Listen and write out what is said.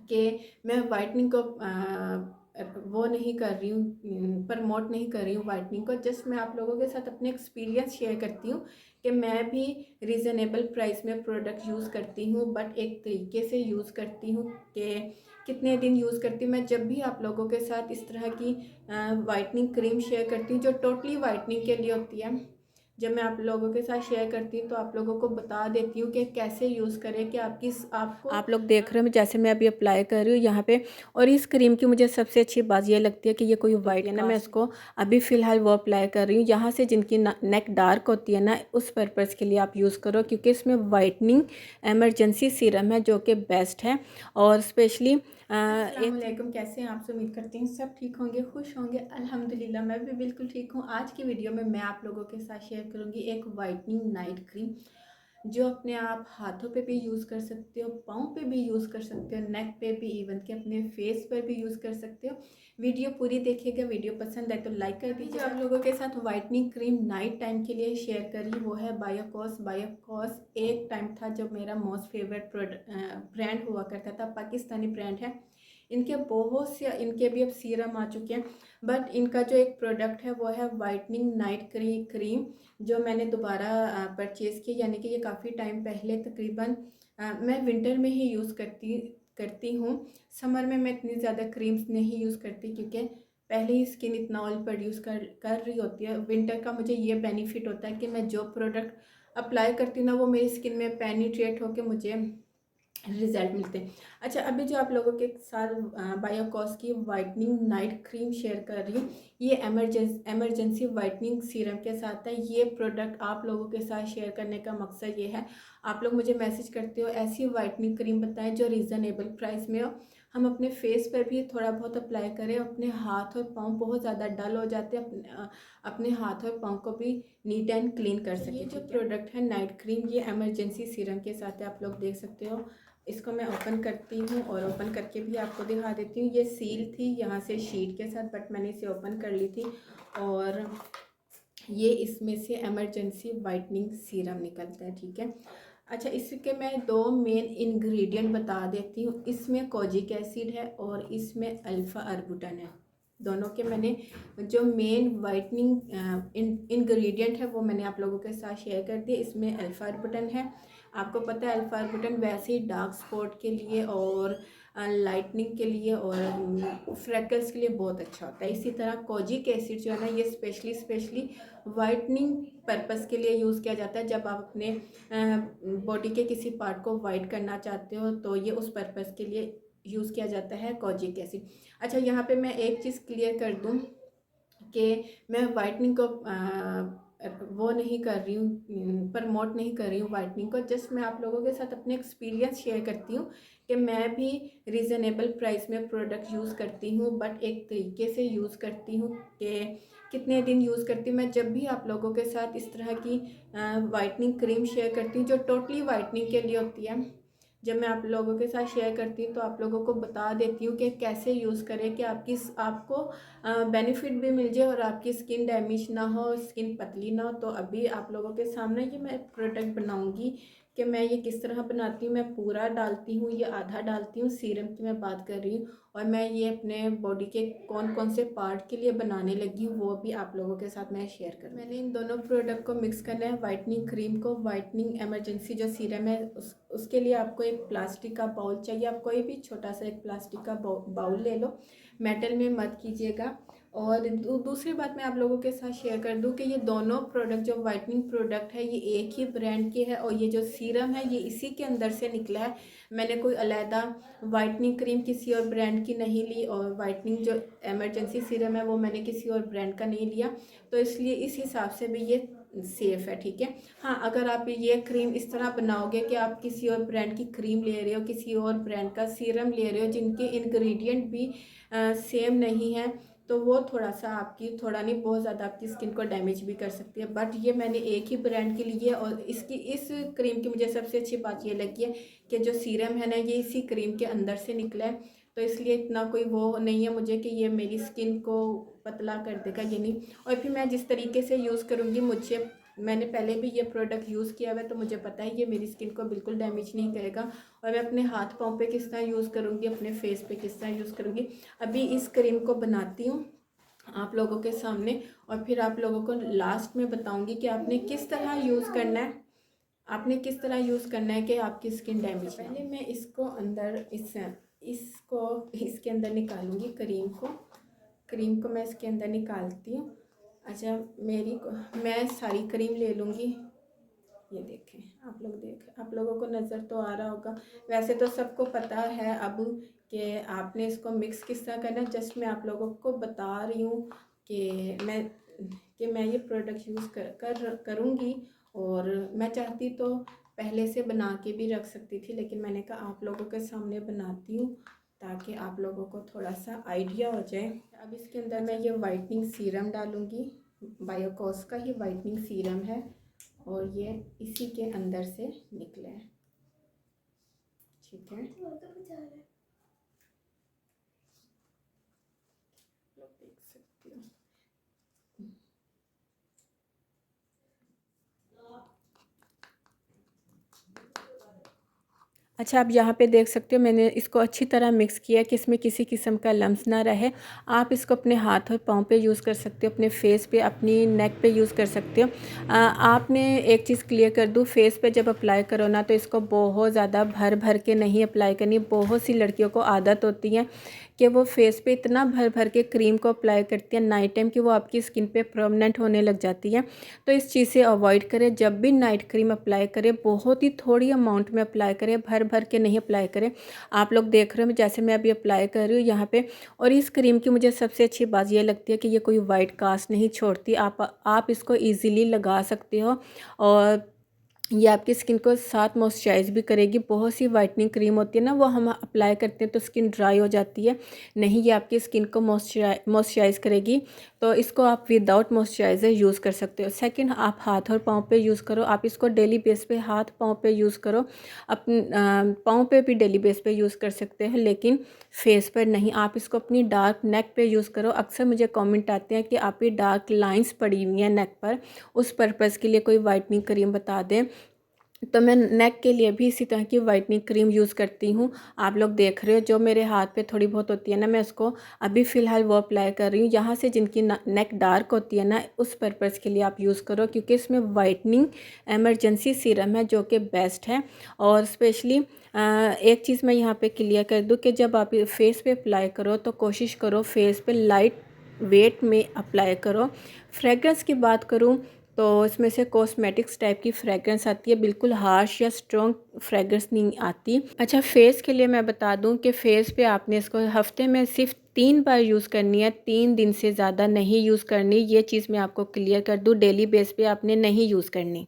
कि मैं वाइटनिंग को वो नहीं कर रही हूँ, प्रमोट नहीं कर रही हूँ वाइटनिंग को। जस्ट मैं आप लोगों के साथ अपने एक्सपीरियंस शेयर करती हूँ कि मैं भी रीज़नेबल प्राइस में प्रोडक्ट यूज़ करती हूँ, बट एक तरीके से यूज़ करती हूँ कि कितने दिन यूज़ करती हूँ। मैं जब भी आप लोगों के साथ इस तरह की वाइटनिंग क्रीम शेयर करती हूँ जो टोटली वाइटनिंग के लिए होती है, जब मैं आप लोगों के साथ शेयर करती हूँ तो आप लोगों को बता देती हूँ कि कैसे यूज़ करें कि आपको आप लोग देख रहे हो जैसे मैं अभी अप्लाई कर रही हूँ यहाँ पे। और इस क्रीम की मुझे सबसे अच्छी बात ये लगती है कि ये कोई वाइट है ना, मैं इसको अभी फ़िलहाल वो अप्लाई कर रही हूँ। यहाँ से जिनकी नेक डार्क होती है ना, उस पर्पज़ के लिए आप यूज़ करो, क्योंकि इसमें वाइटनिंग एमरजेंसी सीरम है जो कि बेस्ट है। और स्पेशली अस्सलामुअलैकुम, कैसे हैं आप सब? उम्मीद करती हूँ सब ठीक होंगे, खुश होंगे। अल्हम्दुलिल्लाह मैं भी बिल्कुल ठीक हूँ। आज की वीडियो में मैं आप लोगों के साथ शेयर करूँगी एक वाइटनिंग नाइट क्रीम जो अपने आप हाथों पे भी यूज़ कर सकते हो, पाँव पे भी यूज़ कर सकते हो, नेक पे भी, इवन कि अपने फेस पर भी यूज़ कर सकते हो। वीडियो पूरी देखिएगा, वीडियो पसंद आए तो लाइक कर दीजिए। आप लोगों के साथ वाइटनिंग क्रीम नाइट टाइम के लिए शेयर करी वो है बायोकॉस। बायोकॉस एक टाइम था जब मेरा मोस्ट फेवरेट ब्रांड हुआ करता था, पाकिस्तानी ब्रांड है। इनके बहुत से इनके भी अब सीरम आ चुके हैं, बट इनका जो एक प्रोडक्ट है वो है वाइटनिंग नाइट क्रीम जो मैंने दोबारा परचेज़ की, यानी कि ये काफ़ी टाइम पहले, तकरीबन मैं विंटर में ही यूज़ करती हूँ। समर में मैं इतनी ज़्यादा क्रीम्स नहीं यूज़ करती क्योंकि पहले ही स्किन इतना ऑयल प्रोड्यूस कर रही होती है। विंटर का मुझे ये बेनिफिट होता है कि मैं जो प्रोडक्ट अप्लाई करती हूँ ना, वो मेरी स्किन में पेनिट्रेट होकर मुझे रिजल्ट मिलते हैं। अच्छा, अभी जो आप लोगों के साथ बायोकॉस की वाइटनिंग नाइट क्रीम शेयर कर रही हूँ, ये एमरजेंसी वाइटनिंग सीरम के साथ है। ये प्रोडक्ट आप लोगों के साथ शेयर करने का मकसद ये है, आप लोग मुझे मैसेज करते हो ऐसी वाइटनिंग क्रीम बताएं जो रीज़नेबल प्राइस में हो, हम अपने फेस पर भी थोड़ा बहुत अप्लाई करें। अपने हाथ और पाँव बहुत ज़्यादा डल हो जाते हैं, अपने हाथ और पाँव को भी नीट एंड क्लीन कर सकें। ये जो प्रोडक्ट है नाइट क्रीम, ये एमरजेंसी सीरम के साथ है, आप लोग देख सकते हो। इसको मैं ओपन करती हूँ और ओपन करके भी आपको दिखा देती हूँ। ये सील थी यहाँ से शीट के साथ, बट मैंने इसे ओपन कर ली थी और ये इसमें से एमरजेंसी वाइटनिंग सीरम निकलता है, ठीक है। अच्छा, इसके मैं दो मेन इंग्रेडिएंट बता देती हूँ। इसमें कोजिक एसिड है और इसमें अल्फ़ा अर्बुटन है। दोनों के मैंने जो मेन वाइटनिंग इंग्रेडिएंट है वो मैंने आप लोगों के साथ शेयर कर दिए। इसमें अल्फ़ा अर्बुटन है, आपको पता है अल्फ़ा अर्बुटन वैसे ही डार्क स्पॉट के लिए और लाइटनिंग के लिए और फ्रेकल्स के लिए बहुत अच्छा होता है। इसी तरह कोजिक एसिड जो है ना, ये स्पेशली वाइटनिंग पर्पस के लिए यूज़ किया जाता है। जब आप अपने बॉडी के किसी पार्ट को वाइट करना चाहते हो तो ये उस पर्पस के लिए यूज़ किया जाता है, कोजिक एसिड। अच्छा, यहाँ पे मैं एक चीज़ क्लियर कर दूँ कि मैं वाइटनिंग को वो नहीं कर रही हूँ, प्रमोट नहीं कर रही हूँ वाइटनिंग को। जस्ट मैं आप लोगों के साथ अपने एक्सपीरियंस शेयर करती हूँ कि मैं भी रीज़नेबल प्राइस में प्रोडक्ट यूज़ करती हूँ, बट एक तरीके से यूज़ करती हूँ कि कितने दिन यूज़ करती हूँ। मैं जब भी आप लोगों के साथ इस तरह की वाइटनिंग क्रीम शेयर करती हूँ जो टोटली वाइटनिंग के लिए होती है, जब मैं आप लोगों के साथ शेयर करती हूँ तो आप लोगों को बता देती हूँ कि कैसे यूज़ करें कि आपको बेनिफिट भी मिल जाए और आपकी स्किन डैमेज ना हो, स्किन पतली ना हो। तो अभी आप लोगों के सामने ये मैं प्रोडक्ट बनाऊंगी कि मैं ये किस तरह बनाती हूँ। मैं पूरा डालती हूँ, ये आधा डालती हूँ, सीरम की मैं बात कर रही हूँ। और मैं ये अपने बॉडी के कौन कौन से पार्ट के लिए बनाने लगी हूँ वो भी आप लोगों के साथ मैं शेयर करूँ। मैंने इन दोनों प्रोडक्ट को मिक्स करना है, वाइटनिंग क्रीम को। वाइटनिंग एमरजेंसी जो सीरम है उसके लिए आपको एक प्लास्टिक का बाउल चाहिए। आप कोई भी छोटा सा एक प्लास्टिक का बाउल ले लो, मेटल में मत कीजिएगा। और दूसरी बात मैं आप लोगों के साथ शेयर कर दूं कि ये दोनों प्रोडक्ट जो वाइटनिंग प्रोडक्ट है ये एक ही ब्रांड के है और ये जो सीरम है ये इसी के अंदर से निकला है। मैंने कोई अलहदा वाइटनिंग क्रीम किसी और ब्रांड की नहीं ली और वाइटनिंग जो एमरजेंसी सीरम है वो मैंने किसी और ब्रांड का नहीं लिया, तो इसलिए इस हिसाब से भी ये सेफ़ है, ठीक है। हाँ, अगर आप ये क्रीम इस तरह बनाओगे कि आप किसी और ब्रांड की क्रीम ले रहे हो, किसी और ब्रांड का सीरम ले रहे हो जिनके इंग्रेडिएंट भी सेम नहीं है, तो वो थोड़ा सा आपकी, थोड़ा नहीं बहुत ज़्यादा आपकी स्किन को डैमेज भी कर सकती है। बट ये मैंने एक ही ब्रांड की ली है और इस क्रीम की मुझे सबसे अच्छी बात ये लगी है कि जो सीरम है ना ये इसी क्रीम के अंदर से निकला है, तो इसलिए इतना कोई वो नहीं है मुझे कि ये मेरी स्किन को पतला कर देगा, ये नहीं। और फिर मैं जिस तरीके से यूज़ करूँगी मुझे मैंने पहले भी ये प्रोडक्ट यूज़ किया हुआ है, तो मुझे पता है ये मेरी स्किन को बिल्कुल डैमेज नहीं करेगा। और मैं अपने हाथ पाँव पे किस तरह यूज़ करूँगी, अपने फेस पे किस तरह यूज़ करूँगी, अभी इस क्रीम को बनाती हूँ आप लोगों के सामने, और फिर आप लोगों को लास्ट में बताऊँगी कि आपने किस तरह यूज़ करना है, आपने किस तरह यूज़ करना है कि आपकी स्किन डैमेज। पहले मैं इसको अंदर इसको इसके अंदर निकालूंगी, क्रीम को मैं इसके अंदर निकालती हूँ। अच्छा, मैं सारी क्रीम ले लूँगी। ये देखें, आप लोगों को नज़र तो आ रहा होगा, वैसे तो सबको पता है अब कि आपने इसको मिक्स किस तरह करना है। जस्ट मैं आप लोगों को बता रही हूँ कि मैं ये प्रोडक्ट यूज़ करूँगी। और मैं चाहती तो पहले से बना के भी रख सकती थी, लेकिन मैंने कहा आप लोगों के सामने बनाती हूँ ताकि आप लोगों को थोड़ा सा आइडिया हो जाए। अब इसके अंदर मैं ये वाइटनिंग सीरम डालूँगी, बायोकॉस का ही वाइटनिंग सीरम है, और ये इसी के अंदर से निकले हैं। ठीक है, लोग देख सकते हो। अच्छा, आप यहाँ पे देख सकते हो मैंने इसको अच्छी तरह मिक्स किया है कि इसमें किसी किस्म का लम्स ना रहे। आप इसको अपने हाथ और पाँव पे यूज़ कर सकते हो, अपने फेस पे, अपनी नेक पे यूज़ कर सकते हो। आपने एक चीज़ क्लियर कर दूँ, फेस पे जब अप्लाई करो ना तो इसको बहुत ज़्यादा भर भर के नहीं अप्लाई करनी। बहुत सी लड़कियों को आदत होती है कि वो फेस पे इतना भर भर के क्रीम को अप्लाई करती है नाइट टाइम कि वो आपकी स्किन पे परमानेंट होने लग जाती है। तो इस चीज़ से अवॉइड करें, जब भी नाइट क्रीम अप्लाई करें बहुत ही थोड़ी अमाउंट में अप्लाई करें, भर भर के नहीं अप्लाई करें। आप लोग देख रहे हो जैसे मैं अभी अप्लाई कर रही हूँ यहाँ पे। और इस क्रीम की मुझे सबसे अच्छी बात ये लगती है कि ये कोई वाइट कास्ट नहीं छोड़ती। आप इसको ईज़िली लगा सकते हो, और ये आपकी स्किन को साथ मॉइस्चराइज़ भी करेगी। बहुत सी वाइटनिंग क्रीम होती है ना, वो हम अप्लाई करते हैं तो स्किन ड्राई हो जाती है, नहीं ये आपकी स्किन को मॉइस्चराइज़ करेगी। तो इसको आप विदाउट मॉइस्चराइज़र यूज़ कर सकते हो। सेकंड, आप हाथ और पाँव पे यूज़ करो। आप इसको डेली बेस पे हाथ पाँव पे यूज़ करो, अपने पाँव पे भी डेली बेस पे यूज़ कर सकते हैं, लेकिन फेस पर नहीं। आप इसको अपनी डार्क नेक पे यूज़ करो। अक्सर मुझे कमेंट आते हैं कि आप ये डार्क लाइंस पड़ी हुई हैं नेक पर, उस पर्पज़ के लिए कोई वाइटनिंग क्रीम बता दें। तो मैं नेक के लिए भी इसी तरह की वाइटनिंग क्रीम यूज़ करती हूँ। आप लोग देख रहे हो जो मेरे हाथ पे थोड़ी बहुत होती है ना, मैं उसको अभी फ़िलहाल वो अप्लाई कर रही हूँ। यहाँ से जिनकी नेक डार्क होती है ना, उस पर्पज़ के लिए आप यूज़ करो, क्योंकि इसमें वाइटनिंग एमरजेंसी सीरम है जो कि बेस्ट है। और स्पेशली एक चीज़ मैं यहाँ पे क्लियर कर दूँ कि जब आप फेस पे अप्लाई करो तो कोशिश करो फेस पे लाइट वेट में अप्लाई करो। फ्रेगरेंस की बात करूँ तो इसमें से कॉस्मेटिक्स टाइप की फ्रेगरेंस आती है, बिल्कुल हार्श या स्ट्रॉन्ग फ्रेगरेंस नहीं आती। अच्छा, फेस के लिए मैं बता दूं कि फेस पे आपने इसको हफ्ते में सिर्फ 3 बार यूज़ करनी है, 3 दिन से ज़्यादा नहीं यूज़ करनी। ये चीज़ मैं आपको क्लियर कर दूं, डेली बेस पे आपने नहीं यूज़ करनी।